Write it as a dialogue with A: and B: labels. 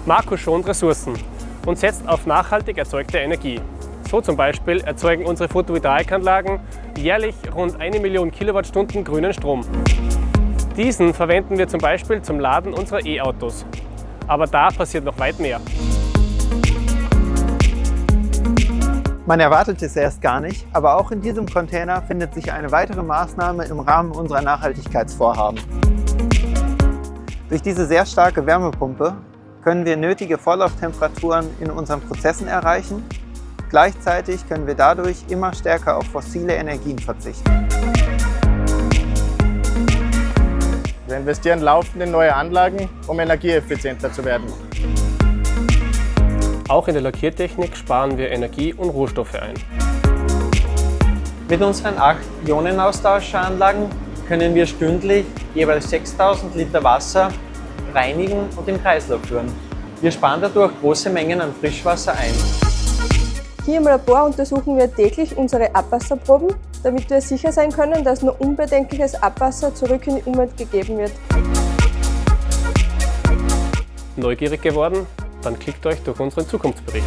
A: Marco schont Ressourcen und setzt auf nachhaltig erzeugte Energie. So zum Beispiel erzeugen unsere Photovoltaikanlagen jährlich rund 1 Million Kilowattstunden grünen Strom. Diesen verwenden wir zum Beispiel zum Laden unserer E-Autos. Aber da passiert noch weit mehr.
B: Man erwartet es erst gar nicht, aber auch in diesem Container findet sich eine weitere Maßnahme im Rahmen unserer Nachhaltigkeitsvorhaben. Durch diese sehr starke Wärmepumpe können wir nötige Vorlauftemperaturen in unseren Prozessen erreichen. Gleichzeitig können wir dadurch immer stärker auf fossile Energien verzichten.
C: Wir investieren laufend in neue Anlagen, um energieeffizienter zu werden.
A: Auch in der Lackiertechnik sparen wir Energie und Rohstoffe ein.
D: Mit unseren 8 Ionenaustauscheranlagen können wir stündlich jeweils 6000 Liter Wasser reinigen und im Kreislauf führen. Wir sparen dadurch große Mengen an Frischwasser ein.
E: Hier im Labor untersuchen wir täglich unsere Abwasserproben, damit wir sicher sein können, dass nur unbedenkliches Abwasser zurück in die Umwelt gegeben wird.
A: Neugierig geworden? Dann klickt euch durch unseren Zukunftsbericht.